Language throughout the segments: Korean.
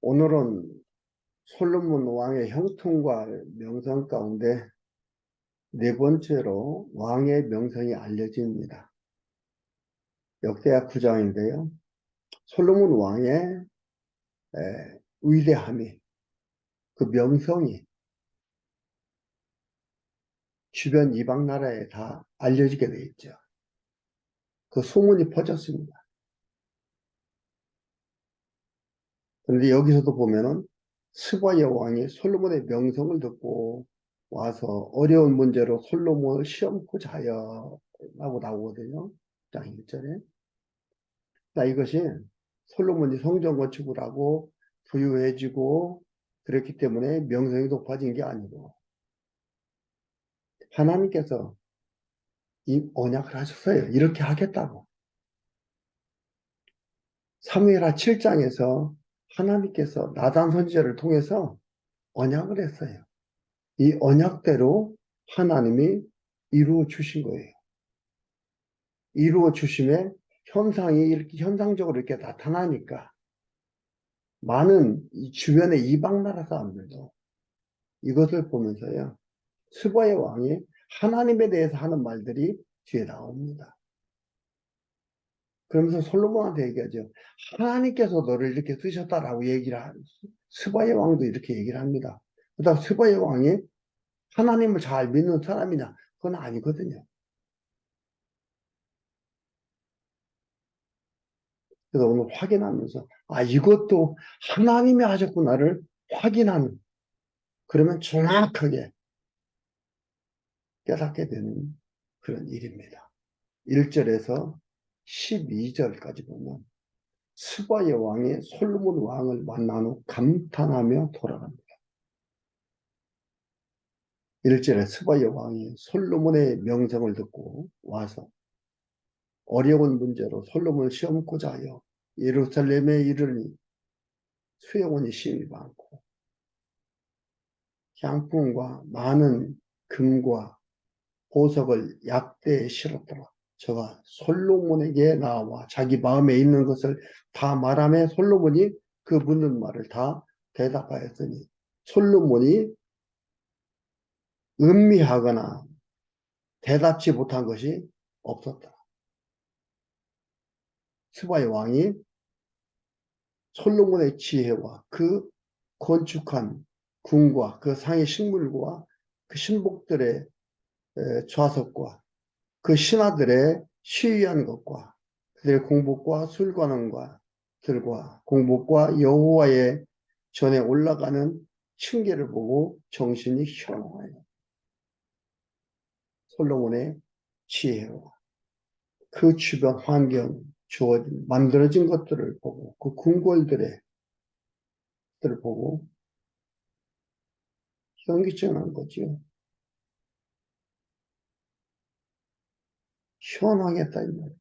오늘은 솔로몬 왕의 형통과 명성 가운데 네 번째로 왕의 명성이 알려집니다. 역대하 9장인데요. 솔로몬 왕의 위대함이, 그 명성이 주변 이방 나라에 다 알려지게 되어 있죠. 그 소문이 퍼졌습니다. 그런데 여기서도 보면은 스바야 왕이 솔로몬의 명성을 듣고 와서 어려운 문제로 솔로몬을 시험코자 하여 라고 나오거든요. 장 1절에. 이것이 솔로몬이 성전 건축을 하고 부유해지고 그랬기 때문에 명성이 높아진 게 아니고 하나님께서 이 언약을 하셨어요. 이렇게 하겠다고. 사무엘하 7장에서 하나님께서 나단 선지자를 통해서 언약을 했어요. 이 언약대로 하나님이 이루어 주신 거예요. 이루어 주심에 현상이 이렇게 현상적으로 이렇게 나타나니까 많은 주변의 이방 나라 사람들도 이것을 보면서요. 스바의 왕이 하나님에 대해서 하는 말들이 뒤에 나옵니다. 그러면서 솔로몬한테 얘기하죠. 하나님께서 너를 이렇게 쓰셨다라고 얘기를 스바의 왕도 이렇게 얘기를 합니다. 그다음 스바의 왕이 하나님을 잘 믿는 사람이냐? 그건 아니거든요. 그래서 오늘 확인하면서 이것도 하나님이 하셨구나를 확인하는, 그러면 정확하게 깨닫게 되는 그런 일입니다. 1절에서 12절까지 보면 스바의 왕이 솔로몬 왕을 만난 후 감탄하며 돌아갑니다. 1절에 스바의 왕이 솔로몬의 명성을 듣고 와서 어려운 문제로 솔로몬을 시험고자 하여 예루살렘에 이르니 수용원이 심히 많고 향품과 많은 금과 보석을 약대에 실었더라. 저가 솔로몬에게 나와 자기 마음에 있는 것을 다 말하며 솔로몬이 그 묻는 말을 다 대답하였으니 솔로몬이 음미하거나 대답지 못한 것이 없었다. 스바의 왕이 솔로몬의 지혜와 그 건축한 궁과 그 상의 식물과 그 신복들의 좌석과 그 신하들의 시위한 것과 그들의 공복과 술관원과 들과 공복과 여호와의 전에 올라가는 층계를 보고 정신이 현황하여 솔로몬의 지혜와 그 주변 환경 주어진 만들어진 것들을 보고 그 궁궐들을 보고 현기증한 거지요. 현황했다 이 말이에요.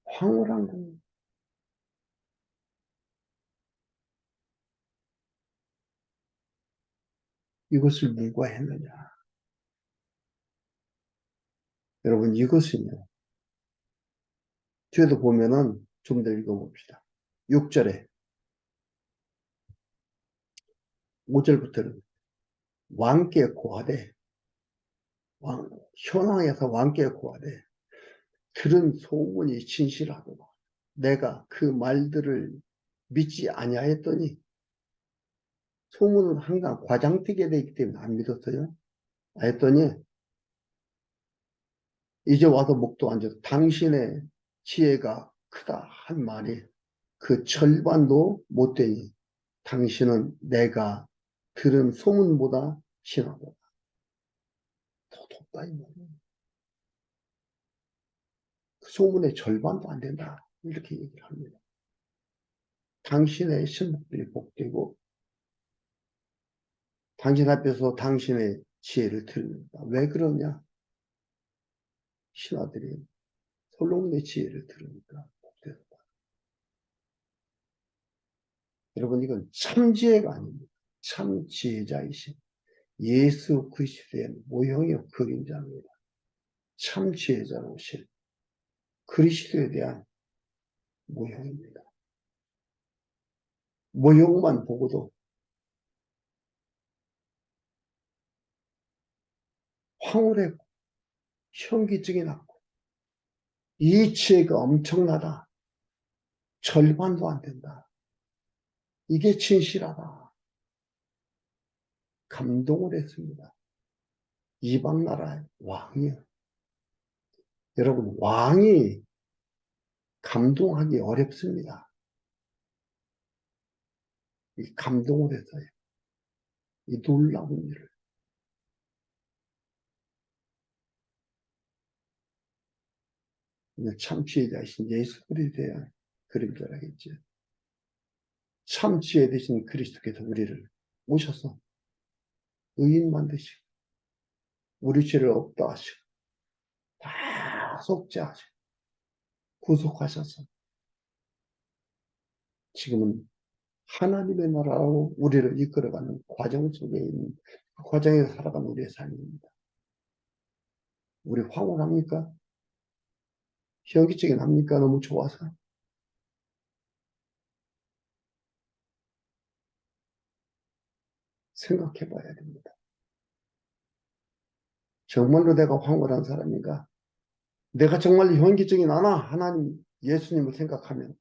황홀한 거예요. 이것을 누가 했느냐? 여러분 이것은요. 뒤에도 보면은 좀 더 읽어봅시다. 6절에 5절부터는 왕께 고하되 현황에서 왕께 고하되 들은 소문이 진실하고 내가 그 말들을 믿지 아니하였더니 소문은 항상 과장되게 되기 때문에 안 믿었어요. 했더니 이제 와서 목도 안 줘서 당신의 지혜가 크다 한 말이 그 절반도 못 되니 당신은 내가 들은 소문보다 심하고 더 덥다 이 말이에요. 그 소문의 절반도 안 된다 이렇게 얘기를 합니다. 당신의 신복들이 복되고 당신 앞에서 당신의 지혜를 들는다. 왜 그러냐? 신하들이 솔로몬의 지혜를 들으니까 복되다. 여러분 이건 참 지혜가 아닙니다. 참 지혜자이신 예수 그리스도의 모형의 그림자입니다. 참 지혜자로실 그리스도에 대한 모형입니다. 모형만 보고도 황홀하고 현기증이 났고 이치가 엄청나다. 절반도 안 된다. 이게 진실하다. 감동을 했습니다. 이방 나라의 왕이요. 여러분, 왕이 감동하기 어렵습니다. 이 감동을 했어요. 이 놀라운 일을. 참 지혜자이신 예수 그리스도의 그림자라겠죠. 참 지혜 되신 그리스도께서 우리를 오셔서 의인 만드시고 우리 죄를 없다 하시고 다 속죄하시고 구속하셔서 지금은 하나님의 나라로 우리를 이끌어가는 과정 속에 있는 그 과정에서 살아가는 우리의 삶입니다. 우리 황홀합니까? 현기증이 납니까? 너무 좋아서. 생각해 봐야 됩니다. 정말로 내가 황홀한 사람인가? 내가 정말 현기증이 나나? 하나님, 예수님을 생각하면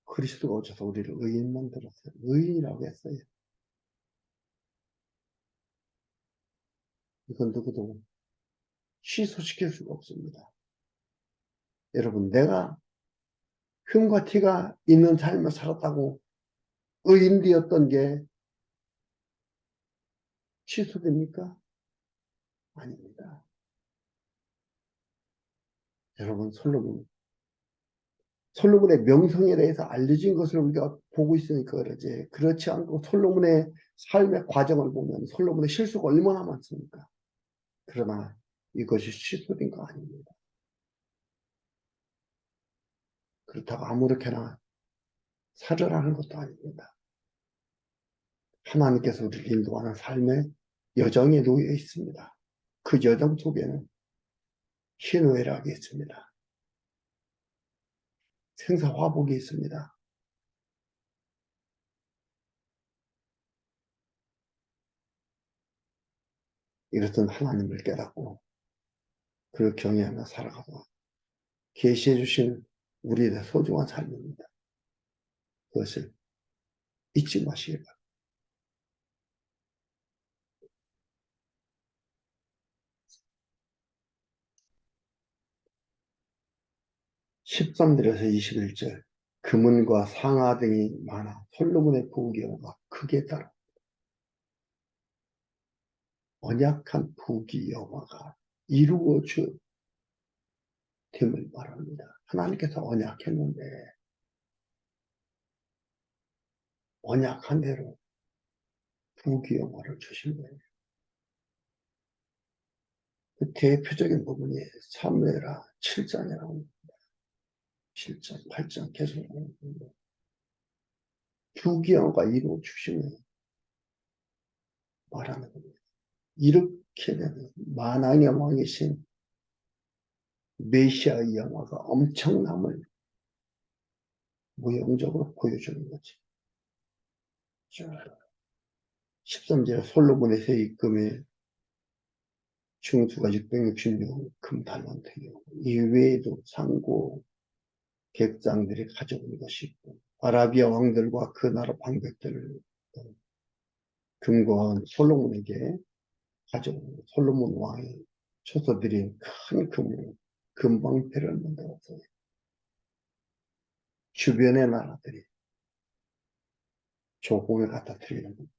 그리스도가 오셔서 우리를 의인 만들었어요. 의인이라고 했어요. 이건 누구도 취소시킬 수가 없습니다. 여러분, 내가 흠과 티가 있는 삶을 살았다고 의인되었던 게 취소됩니까? 아닙니다. 여러분, 솔로몬의 명성에 대해서 알려진 것을 우리가 보고 있으니까 그러지. 그렇지 않고 솔로몬의 삶의 과정을 보면 솔로몬의 실수가 얼마나 많습니까? 그러나 이것이 취소된 거 아닙니다. 그렇다고 아무렇게나 살으라는 것도 아닙니다. 하나님께서 우리를 인도하는 삶의 여정에 놓여 있습니다. 그 여정 속에는 희노애락이 있습니다. 생사화복이 있습니다. 이것은 하나님을 깨닫고 그를 경외하며 살아가서 계시해 주신 우리의 소중한 삶입니다. 그것을 잊지 마시기 바랍니다. 13절에서 21절 금은과 상아 등이 많아 솔로몬의 부귀영화가 크게 따라 언약한 부귀영화가 이루어져 됨을 말합니다. 하나님께서 언약했는데 언약한 대로 부귀영화를 주신 거예요. 그 대표적인 부분이 사무엘하 7장이라고 합니다. 7장, 8장 계속 부귀영화가 이루어 주심을 말하는 겁니다. 이렇게 되면 만왕의 왕이신 메시아의 영화가 엄청남을 모형적으로 보여주는 거지. 13절 솔로몬의 세입금의 중수가 666 금달란트요. 이외에도 상고 객장들이 가져온 것이 있고 아라비아 왕들과 그 나라 방백들을 금고한 솔로몬에게 가져온 솔로몬 왕이 초서드린 큰 금방패를 만들었어요. 주변의 나라들이 조공을 갖다 드리는 겁니다.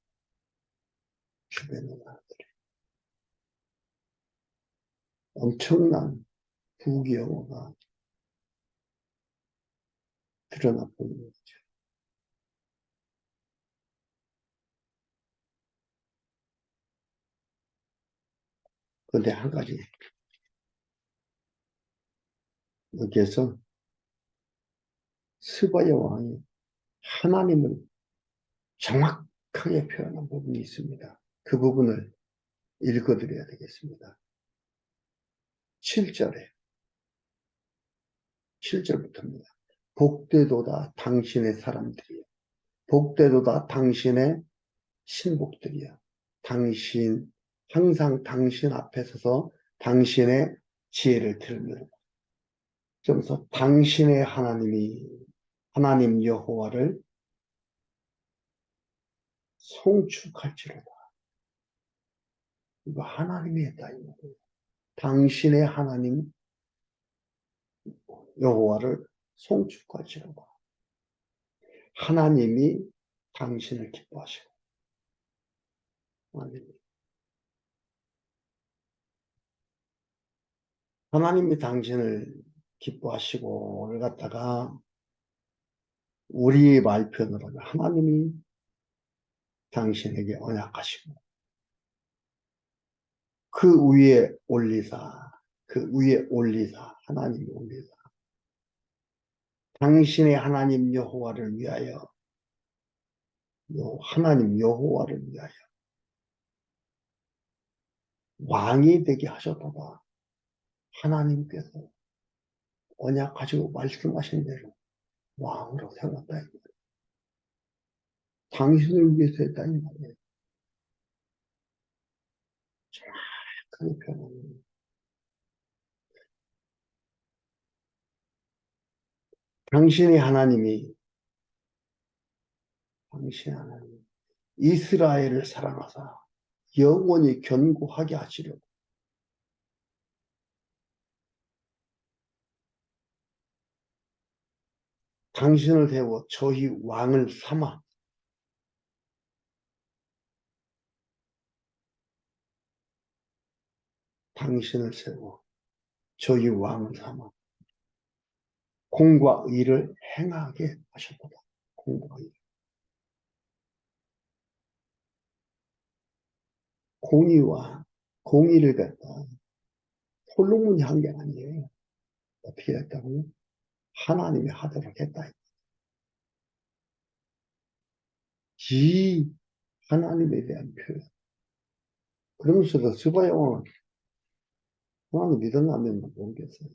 주변의 나라들이 엄청난 부귀영화가 드러나 보이는 거죠. 그런데 한 가지 여기에서 스바야 왕이 하나님을 정확하게 표현한 부분이 있습니다. 그 부분을 읽어드려야 되겠습니다. 7절에, 7절부터입니다. 복되도다 당신의 사람들이여. 복되도다 당신의 신복들이여. 당신, 항상 당신 앞에 서서 당신의 지혜를 들으며, 그래서 당신의 하나님 여호와를 송축할지로다. 이거 하나님이 했다, 이 말이에요. 당신의 하나님 여호와를 송축할지로다. 하나님이 당신을 기뻐하시고, 하나님이 당신을 기뻐하시고를 갖다가 우리 말 표현으로 하면 하나님이 당신에게 언약하시고 그 위에 올리사, 그 위에 올리사, 하나님이 올리사, 당신의 하나님 여호와를 위하여, 하나님 여호와를 위하여 왕이 되게 하셨다가 하나님께서 언약하시고 말씀하신 대로 왕으로 세웠다. 당신을 위해서 했다 이 말이에요. 정확하게 표현합니다. 당신의 하나님이, 당신의 하나님 이스라엘을 사랑하사 영원히 견고하게 하시려고 당신을 세워 저희 왕을 삼아 당신을 세워 저희 왕을 삼아 공과 의를 행하게 하셨다. 공과 의. 공의와 공의를 갖다 솔로몬이 한 게 아니에요. 어떻게 했다고요? 하나님이 하도록 했다. 이 하나님에 대한 표현. 그러면서도 스바야왕은 하나님 믿었나면 모르겠어요.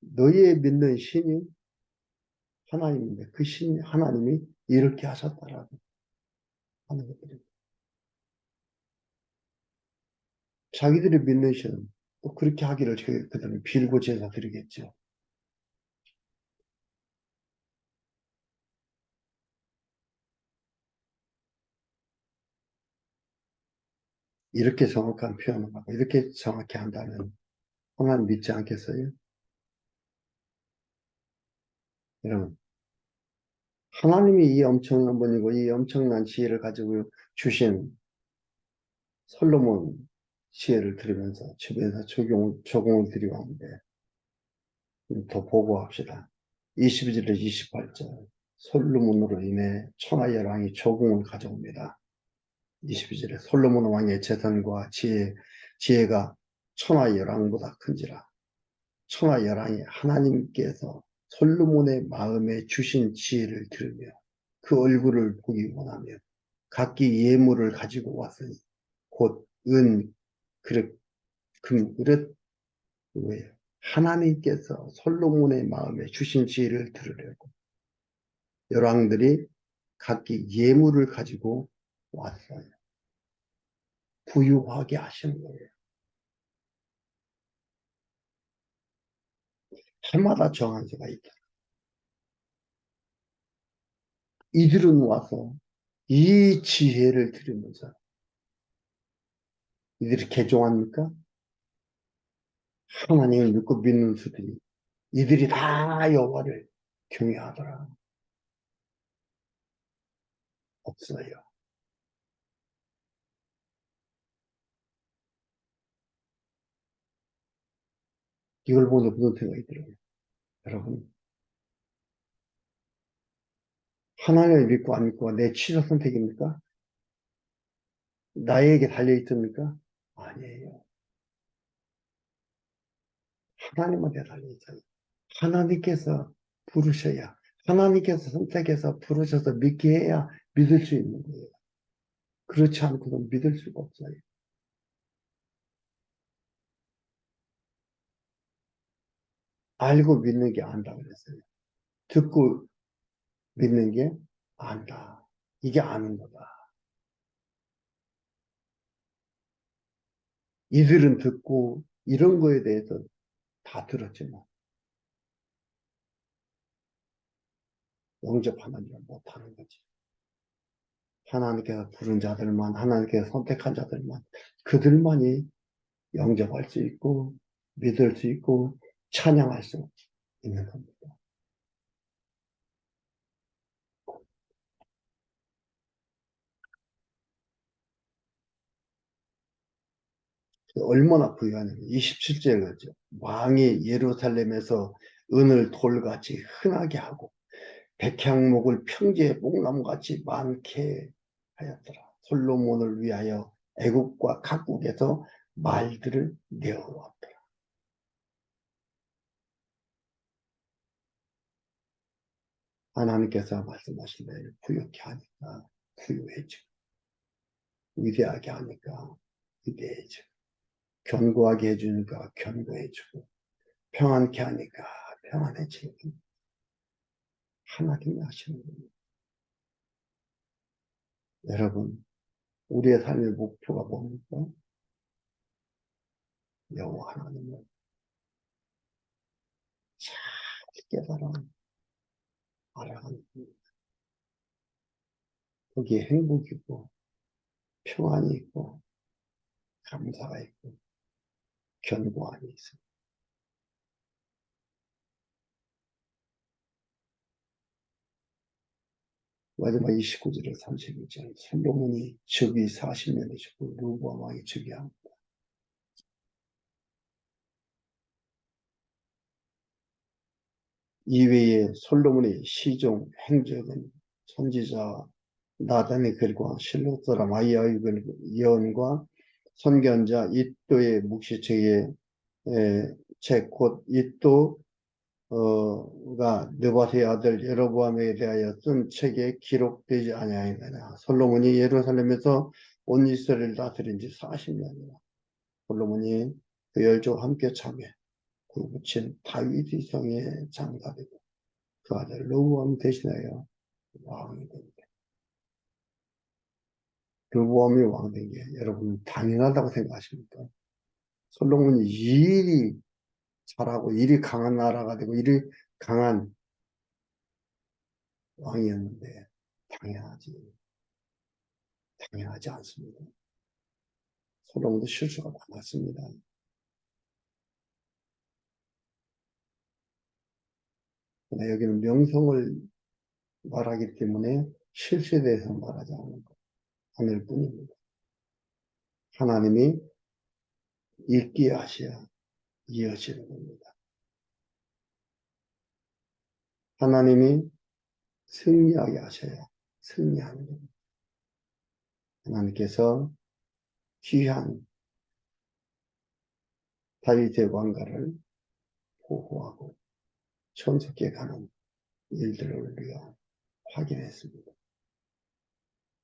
너희의 믿는 신이 하나님인데 그 신 하나님이 이렇게 하셨다라고 하는 것들이 자기들이 믿는 신은 또 그렇게 하기를 그들은 빌고 제사 드리겠죠. 이렇게 정확한 표현을 하고 이렇게 정확히 한다면 하나님 믿지 않겠어요? 여러분, 하나님이 이 엄청난 분이고 이 엄청난 지혜를 가지고 주신 솔로몬 지혜를 들으면서 주변에서 조공을 드리고하는데 더 보고합시다. 22절에서 28절 솔로몬으로 인해 천하열왕이 조공을 가져옵니다. 22절에 솔로몬 왕의 재산과 지혜가 천하열왕보다 큰지라. 천하열왕이 하나님께서 솔로몬의 마음에 주신 지혜를 들으며 그 얼굴을 보기 원하며 각기 예물을 가지고 왔으니 곧 은 그릇, 금 그릇, 왜 하나님께서 솔로몬의 마음에 주신 지혜를 들으려고 열왕들이 각기 예물을 가지고 왔어요. 부유하게 하시는 거예요. 해마다 정한 수가 있다. 이들은 와서 이 지혜를 들으면서 이들이 개종합니까? 하나님을 믿고 믿는 수들이 이들이 다 여호와를 경외하더라. 없어요. 이걸 보면서 무슨 생각이 들어요? 여러분, 하나님을 믿고 안 믿고가 내 취사 선택입니까? 나에게 달려있습니까? 아니에요. 하나님한테 달려있어요. 하나님께서 부르셔야, 하나님께서 선택해서 부르셔서 믿게 해야 믿을 수 있는 거예요. 그렇지 않고는 믿을 수가 없어요. 알고 믿는 게 안다 그랬어요. 듣고 믿는 게 안다. 이게 아는 거다. 이들은 듣고 이런 거에 대해서 다 들었지만 영접하는 걸 못하는 거지. 하나님께서 부른 자들만, 하나님께서 선택한 자들만, 그들만이 영접할 수 있고, 믿을 수 있고, 찬양할 수 있는 겁니다. 얼마나 부유하냐면 27절에 그러죠. 왕이 예루살렘에서 은을 돌같이 흔하게 하고 백향목을 평지에 뽕나무같이 많게 하였더라. 솔로몬을 위하여 애국과 각국에서 말들을 내어왔더라. 하나님께서 말씀하신 대로 부유케 하니까 부유해지고 위대하게 하니까 위대해지고 견고하게 해주니까 견고해지고 평안케 하니까 평안해지고 하나님이 하시는 겁니다. 여러분, 우리의 삶의 목표가 뭡니까? 여호와 하나님을 잘 깨달아 알아가는 겁니다. 거기에 행복이 있고 평안이 있고 감사가 있고 견고함이 있습니다. 마지막 29절에 32절 솔로몬이 즉위 40년이 지고 르호보암 왕이 즉위합니다. 이외에 솔로몬의 시종 행적은 선지자 나단의 글과 실로 사람 아이야의 글 예언과 선견자 이또의 묵시책의 책곧 이또가 느바트의 아들 여로보암에 대하여 쓴 책에 기록되지 아니하였느냐. 솔로몬이 예루살렘에서 온 이스라엘을 다스린 지 40년이나 솔로몬이 그 열조와 함께 참여 그 붙인 다윗의 성에 장사되고 그 아들 르호보암 대신하여 왕이 됩니다. 르호보암이 왕된 게 여러분 당연하다고 생각하십니까? 솔로몬이 일이 잘하고 일이 강한 나라가 되고 일이 강한 왕이었는데 당연하지 않습니다. 솔로몬도 실수가 많았습니다. 그러나 여기는 명성을 말하기 때문에 실수에 대해서 말하지 않을 뿐입니다. 하나님이 읽게 하셔야 이어지는 겁니다. 하나님이 승리하게 하셔야 승리하는 겁니다. 하나님께서 귀한 다윗의 왕가를 보호하고 천속에 가는 일들을 우리가 확인했습니다.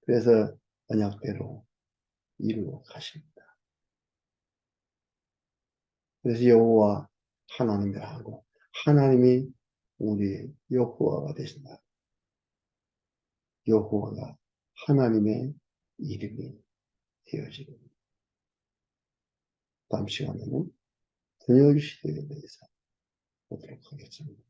그래서 언약대로 이루어 가십니다. 그래서 여호와 하나님이라 하고 하나님이 우리 여호와가 되신다. 여호와가 하나님의 이름이 되어지고 다음 시간에는 분열 시대에 대해서 보도록 하겠습니다.